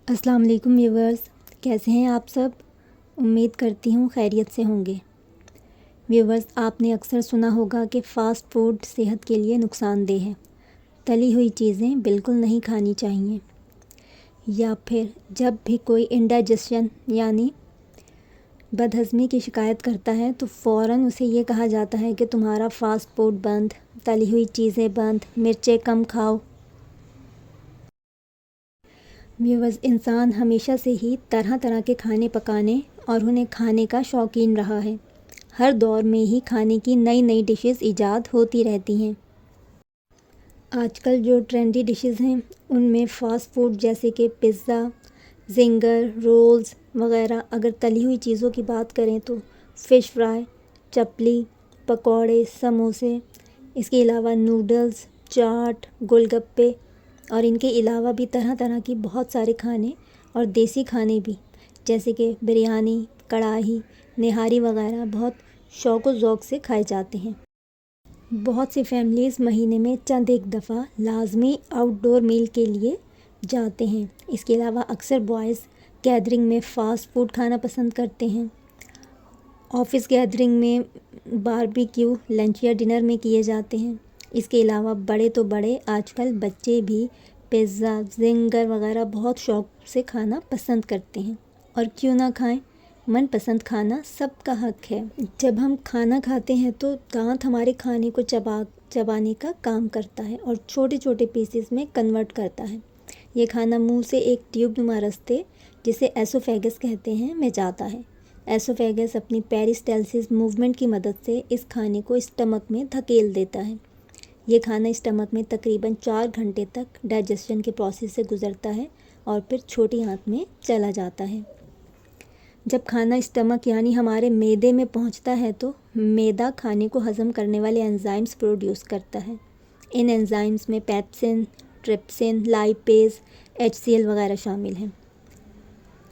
अस्सलाम वालेकुम व्यूवर्स, कैसे हैं आप सब। उम्मीद करती हूँ खैरियत से होंगे। व्यूवर्स, आपने अक्सर सुना होगा कि फ़ास्ट फूड सेहत के लिए नुकसानदेह है। तली हुई चीज़ें बिल्कुल नहीं खानी चाहिए। या फिर जब भी कोई इंडाइजेशन यानी बदहज़मी की शिकायत करता है तो फ़ौरन उसे ये कहा जाता है कि तुम्हारा फ़ास्ट फूड बंद, तली हुई चीज़ें बंद, मिर्चें कम खाओ। व्यूवर्स, इंसान हमेशा से ही तरह तरह के खाने पकाने और उन्हें खाने का शौकीन रहा है। हर दौर में ही खाने की नई नई डिशेस ईजाद होती रहती हैं। आजकल जो ट्रेंडी डिशेस हैं उनमें फ़ास्ट फूड जैसे कि पिज़्ज़ा, ज़िंगर, रोल्स वग़ैरह। अगर तली हुई चीज़ों की बात करें तो फ़िश फ्राई, चपली, पकौड़े, समोसे, इसके अलावा नूडल्स, चाट, गोलगप्पे और इनके अलावा भी तरह तरह की बहुत सारे खाने और देसी खाने भी जैसे कि बिरयानी, कढ़ाई, निहारी वग़ैरह बहुत शौक़ व ज़ौक़ से खाए जाते हैं। बहुत सी फैमिलीज़ महीने में चंद एक दफ़ा लाजमी आउटडोर मील के लिए जाते हैं। इसके अलावा अक्सर बॉयज़ गैदरिंग में फ़ास्ट फूड खाना पसंद करते हैं। ऑफ़िस गैदरिंग में बारबेक्यू लंच या डिनर में किए जाते हैं। इसके अलावा बड़े तो बड़े, आजकल बच्चे भी पिज़्ज़ा, ज़िंगर वग़ैरह बहुत शौक़ से खाना पसंद करते हैं। और क्यों ना खाएं, मनपसंद खाना सबका हक़ है। जब हम खाना खाते हैं तो दांत हमारे खाने को चबाने का काम करता है और छोटे छोटे पीसेस में कन्वर्ट करता है। ये खाना मुंह से एक ट्यूब नुमा रास्ते, जिसे एसोफेगस कहते हैं, में जाता है। एसोफेगस अपनी पेरिस्टालसिस मूवमेंट की मदद से इस खाने को स्टमक में धकेल देता है। ये खाना स्टमक में तकरीबन 4 घंटे तक डाइजेशन के प्रोसेस से गुज़रता है और फिर छोटी आंत में चला जाता है। जब खाना स्टमक यानी हमारे मैदे में पहुंचता है तो मैदा खाने को हज़म करने वाले एंजाइम्स प्रोड्यूस करता है। इन एंजाइम्स में पेप्सिन, ट्रिप्सिन, लाइपेज़, HCl वगैरह शामिल हैं।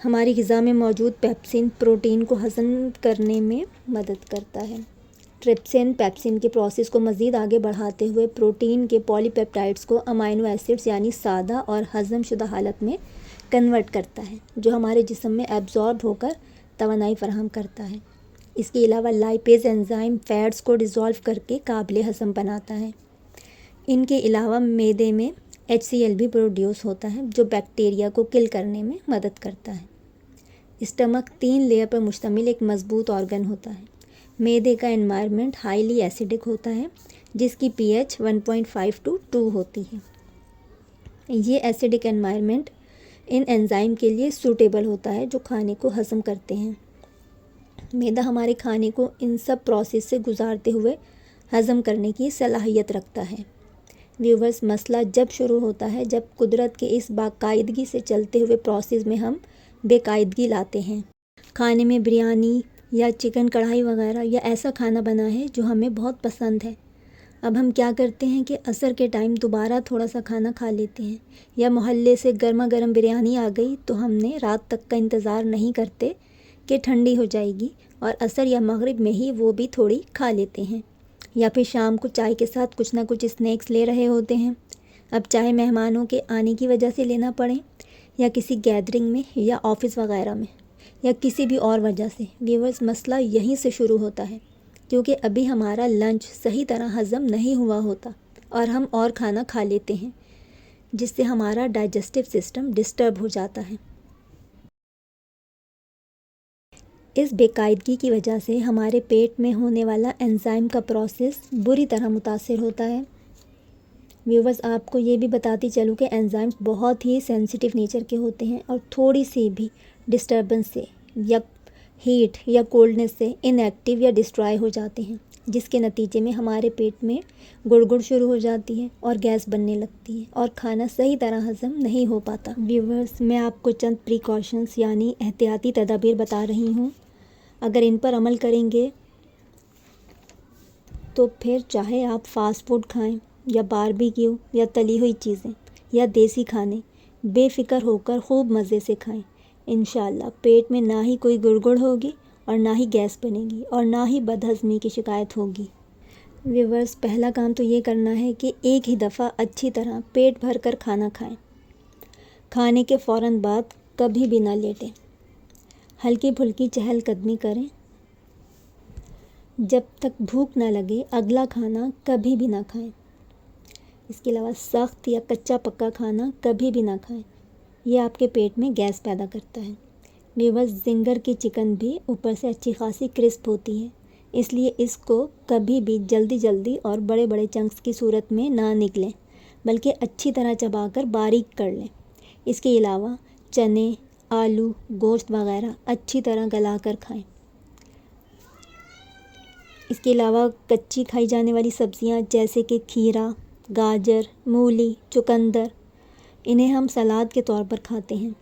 हमारी ग़िज़ा में मौजूद पेप्सिन प्रोटीन को हज़म करने में मदद करता है। ट्रिप्सिन पेप्सिन के प्रोसेस को मज़ीद आगे बढ़ाते हुए प्रोटीन के पॉलीपेप्टाइड्स को अमाइनो एसिड्स यानी सादा और हज़म शुदा हालत में कन्वर्ट करता है, जो हमारे जिस्म में एब्जॉर्ब होकर तवानाई फराहम करता है। इसके अलावा लाइपेज़ एंजाइम फ़ैट्स को डिज़ोल्व करके काबिल हज़म बनाता है। इनके अलावा मैदे में HCl भी प्रोड्यूस होता है, जो बैक्टीरिया को किल करने में मदद करता है। स्टमक 3 लेयर पर मुश्तमिल एक मज़बूत ऑर्गन होता है। मैदे का एनवायरनमेंट हाईली एसिडिक होता है, जिसकी pH 1.5 to 2 होती है। ये एसिडिक एनवायरनमेंट इन एंजाइम के लिए सूटेबल होता है, जो खाने को हज़म करते हैं। मैदा हमारे खाने को इन सब प्रोसेस से गुजारते हुए हज़म करने की सलाहियत रखता है। व्यूवर्स, मसला जब शुरू होता है जब कुदरत के इस बाकायदगी से चलते हुए प्रोसेस में हम बेकायदगी लाते हैं। खाने में बिरयानी या चिकन कढ़ाई वगैरह या ऐसा खाना बना है जो हमें बहुत पसंद है। अब हम क्या करते हैं कि असर के टाइम दोबारा थोड़ा सा खाना खा लेते हैं, या मोहल्ले से गर्मा गर्म बिरयानी आ गई तो हमने रात तक का इंतज़ार नहीं करते कि ठंडी हो जाएगी और असर या मगरिब में ही वो भी थोड़ी खा लेते हैं। या फिर शाम को चाय के साथ कुछ ना कुछ स्नैक्स ले रहे होते हैं। अब चाहे मेहमानों के आने की वजह से लेना पड़े या किसी गैदरिंग में या ऑफ़िस वगैरह में या किसी भी और वजह से, व्यूवर्स, मसला यहीं से शुरू होता है, क्योंकि अभी हमारा लंच सही तरह हज़म नहीं हुआ होता और हम और खाना खा लेते हैं, जिससे हमारा डाइजेस्टिव सिस्टम डिस्टर्ब हो जाता है। इस बेकायदगी की वजह से हमारे पेट में होने वाला एंजाइम का प्रोसेस बुरी तरह मुतासिर होता है। व्यूवर्स, आपको ये भी बताती चलूँ कि एंजाइम्स बहुत ही सेंसिटिव नेचर के होते हैं और थोड़ी सी भी डिस्टर्बेंस से या हीट या कोल्डनेस से इनएक्टिव या डिस्ट्रॉय हो जाते हैं, जिसके नतीजे में हमारे पेट में गुड़गुड़ शुरू हो जाती है और गैस बनने लगती है और खाना सही तरह हज़म नहीं हो पाता। व्यूवर्स, मैं आपको चंद प्रिकॉशंस यानी एहतियाती तदाबीर बता रही हूँ। अगर इन पर अमल करेंगे तो फिर चाहे आप फ़ास्ट फूड खाएं या बारबेक्यू या तली हुई चीज़ें या देसी खाने, बेफ़िक्र होकर खूब मज़े से खाएं। इंशाअल्लाह पेट में ना ही कोई गुड़गुड़ होगी और ना ही गैस बनेगी और ना ही बदहज़मी की शिकायत होगी। व्यूवर्स, पहला काम तो ये करना है कि एक ही दफ़ा अच्छी तरह पेट भर कर खाना खाएं। खाने के फ़ौरन बाद कभी भी ना लेटें। हल्की फुल्की चहलकदमी करें। जब तक भूख ना लगे अगला खाना कभी भी ना खाएं। इसके अलावा सख्त या कच्चा पक्का खाना कभी भी ना खाएं। ये आपके पेट में गैस पैदा करता है। व्यूअर्स, जिंगर की चिकन भी ऊपर से अच्छी खासी क्रिस्प होती है, इसलिए इसको कभी भी जल्दी जल्दी और बड़े बड़े चंक्स की सूरत में ना निकलें, बल्कि अच्छी तरह चबाकर बारीक कर लें। इसके अलावा चने, आलू, गोश्त वगैरह अच्छी तरह गलाकर खाएं। इसके अलावा कच्ची खाई जाने वाली सब्जियां जैसे कि खीरा, गाजर, मूली, चुकंदर, इन्हें हम सलाद के तौर पर खाते हैं।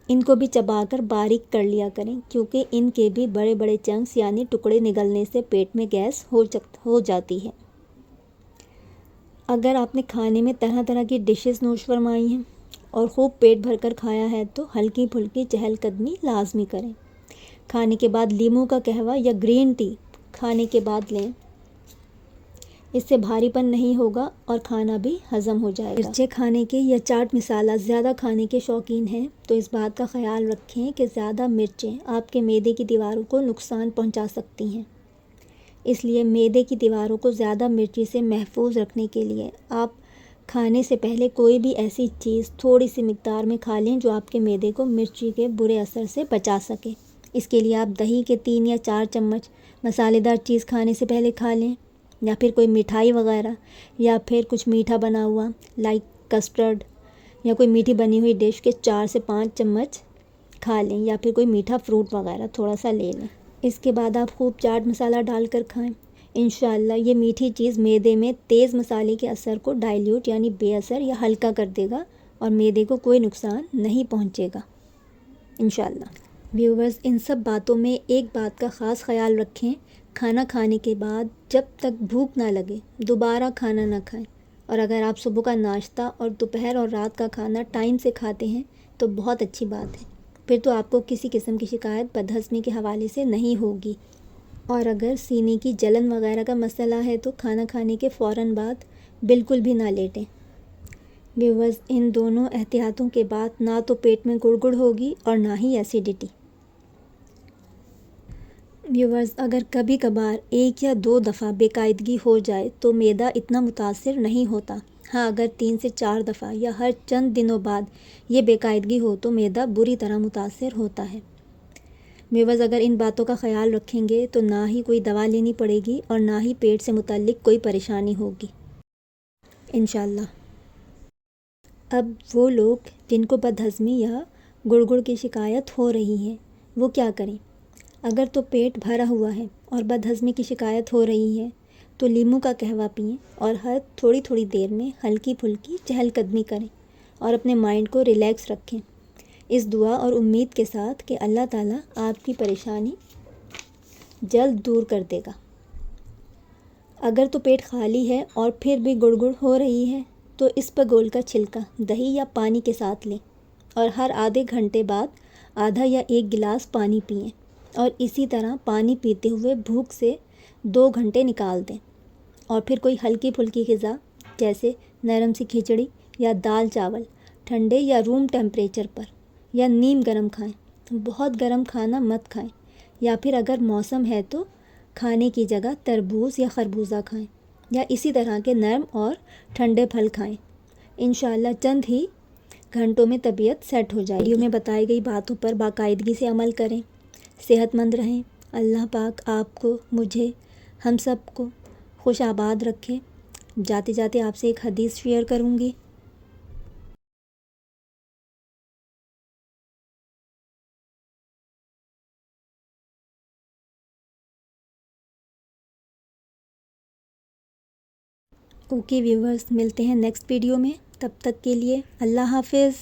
इनको भी चबाकर बारीक कर लिया करें, क्योंकि इनके भी बड़े बड़े चंक्स यानी टुकड़े निगलने से पेट में गैस हो जाती है। अगर आपने खाने में तरह तरह की डिशेस नोश फरमाई हैं और खूब पेट भरकर खाया है तो हल्की फुल्की चहलकदमी लाजमी करें। खाने के बाद लीमू का कहवा या ग्रीन टी खाने के बाद लें। इससे भारीपन नहीं होगा और खाना भी हज़म हो जाएगा। मिर्चें खाने के या चाट मसाला ज़्यादा खाने के शौकीन हैं तो इस बात का ख़याल रखें कि ज़्यादा मिर्चें आपके मैदे की दीवारों को नुकसान पहुंचा सकती हैं। इसलिए मैदे की दीवारों को ज़्यादा मिर्ची से महफूज रखने के लिए आप खाने से पहले कोई भी ऐसी चीज़ थोड़ी सी मिकदार में खा लें जो आपके मैदे को मिर्ची के बुरे असर से बचा सके। इसके लिए आप दही के 3 या 4 चम्मच मसालेदार चीज़ खाने से पहले खा लें, या फिर कोई मिठाई वगैरह, या फिर कुछ मीठा बना हुआ लाइक कस्टर्ड या कोई मीठी बनी हुई डिश के 4 से 5 चम्मच खा लें, या फिर कोई मीठा फ्रूट वगैरह थोड़ा सा ले लें। इसके बाद आप खूब चाट मसाला डालकर खाएं। इंशाअल्लाह ये मीठी चीज़ मैदे में तेज़ मसाले के असर को डाइल्यूट यानी बेअसर या हल्का कर देगा और मैदे को कोई नुकसान नहीं पहुंचेगा इंशाअल्लाह। व्यूवर्स, इन सब बातों में एक बात का ख़ास ख्याल रखें, खाना खाने के बाद जब तक भूख ना लगे दोबारा खाना ना खाएं। और अगर आप सुबह का नाश्ता और दोपहर और रात का खाना टाइम से खाते हैं तो बहुत अच्छी बात है, फिर तो आपको किसी किस्म की शिकायत बदहज़मी के हवाले से नहीं होगी। और अगर सीने की जलन वगैरह का मसला है तो खाना खाने के फ़ौरन बाद बिल्कुल भी ना लेटें। व्यूवर्स, इन दोनों एहतियातों के बाद ना तो पेट में गुड़गुड़ होगी और ना ही एसिडिटी। व्यूवर्स, अगर कभी कभार 1 या 2 दफ़ा बेकायदगी हो जाए तो मैदा इतना मुतासिर नहीं होता। हाँ, अगर 3 से 4 दफ़ा या हर चंद दिनों बाद ये बेकायदगी हो तो मैदा बुरी तरह मुतासिर होता है। व्यूवर्स, अगर इन बातों का ख्याल रखेंगे तो ना ही कोई दवा लेनी पड़ेगी और ना ही पेट से मुतल्लिक कोई परेशानी होगी इंशाअल्लाह। अब वो लोग जिनको बदहज़मी या गुड़गुड़ की शिकायत हो रही है वो क्या करें? अगर तो पेट भरा हुआ है और बदहज़मी की शिकायत हो रही है तो लीमू का कहवा पिएं और हर थोड़ी थोड़ी देर में हल्की फुल्की चहलकदमी करें और अपने माइंड को रिलैक्स रखें, इस दुआ और उम्मीद के साथ कि अल्लाह ताला आपकी परेशानी जल्द दूर कर देगा। अगर तो पेट खाली है और फिर भी गुड़गुड़ हो रही है तो इसबगोल का छिलका दही या पानी के साथ लें और हर आधे घंटे बाद आधा या 1 गिलास पानी पिएं और इसी तरह पानी पीते हुए भूख से 2 घंटे निकाल दें। और फिर कोई हल्की फुल्की ग़िज़ा जैसे नरम सी खिचड़ी या दाल चावल ठंडे या रूम टेम्परेचर पर या नीम गर्म खाएं। बहुत गर्म खाना मत खाएं, या फिर अगर मौसम है तो खाने की जगह तरबूज या खरबूजा खाएं या इसी तरह के नरम और ठंडे फल खाएं। इंशाअल्लाह चंद ही घंटों में तबीयत सेट हो जाएगी। वीडियो में बताई गई बातों पर बाकायदगी से अमल करें, सेहतमंद रहें। अल्लाह पाक आपको, मुझे, हम सब को खुश आबाद रखे। जाते जाते आपसे एक हदीस शेयर करूँगी। ओके व्यूवर्स, मिलते हैं नेक्स्ट वीडियो में। तब तक के लिए अल्लाह हाफिज़।